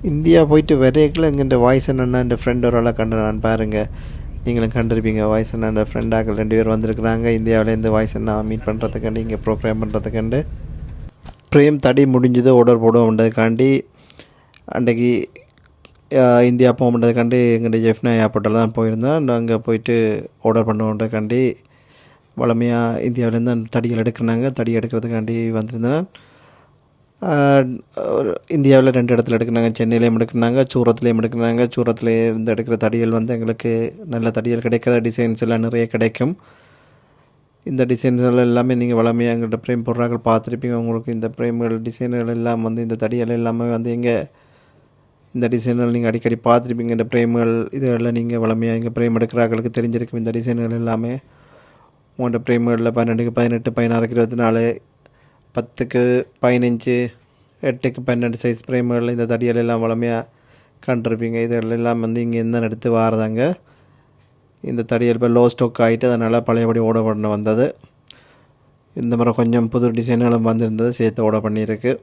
India போயிட்டு வரையில எங்கள் வாய்ஸ் என்னென்னா என் ஃப்ரெண்ட் ஒரு ஆளை கண்டு நான் பாருங்கள், நீங்களும் கண்டிருப்பீங்க. வாய்ஸ் என்ன ஃப்ரெண்டாக்கள் 2 பேர் வந்திருக்கிறாங்க இந்தியாவிலேருந்து வாய்ஸ் என்ன மீட் பண்ணுறதுக்காண்டி, இங்கே ப்ரோக்ராம் பண்ணுறதுக்காண்டு. பிரேம் தடி முடிஞ்சது ஆர்டர் போடுவோம்ன்றதுக்காண்டி அன்றைக்கி இந்தியா போகணுன்றதுக்காண்டி எங்கள் ஜெஃப்னா ஏர்போர்ட்டில் தான் போயிருந்தேன். அங்கே போயிட்டு ஆர்டர் பண்ணுவோன்றதுக்காண்டி வளமையாக இந்தியாவிலேருந்து அந்த தடிகள் எடுக்கிறாங்க. தடி எடுக்கிறதுக்காண்டி வந்திருந்தேன். இந்தியாவில் 2 இடத்துல எடுக்கிறாங்க. சென்னையிலேயும் எடுக்கிறாங்க, சூரத்துலேயும் எடுக்கிறாங்க. சூரத்தில் இருந்து எடுக்கிற தடிகள் வந்து எங்களுக்கு நல்ல தடிகள் கிடைக்கிற டிசைன்ஸ் எல்லாம் நிறைய கிடைக்கும். இந்த டிசைன்ஸ்கள் எல்லாமே நீங்கள் வளமையாக எங்கள்கிட்ட பிரேம் போடுறாங்க பார்த்துருப்பீங்க. உங்களுக்கு இந்த பிரேம்கள் டிசைன்கள் எல்லாம் வந்து இந்த தடிகள் எல்லாமே வந்து இங்கே இந்த டிசைன்கள் நீங்கள் அடிக்கடி பார்த்துருப்பீங்க. இந்த பிரேம்கள் இதெல்லாம் நீங்கள் வளமையாக இங்கே பிரேம் எடுக்கிறார்களுக்கு தெரிஞ்சிருக்கும். இந்த டிசைன்கள் எல்லாமே உங்கள்கிட்ட பிரேம்களில் 12க்கு 18, 16க்கு 24, 10க்கு 15, 8க்கு 12 சைஸ் பிரேம்களில் இந்த தடிகள் எல்லாம் வளமையாக கண்டிருப்பீங்க. இதெல்லாம் வந்து இங்கே எந்த எடுத்து வாரதாங்க. இந்த தடிகள் இப்போ லோ ஸ்டாக் ஆகிட்டு அதனால் பழையபடி ஓட பண்ண வந்தது. இந்த முறை கொஞ்சம் புது டிசைன்களும் வந்திருந்தது, சேர்த்து ஓட பண்ணியிருக்கு.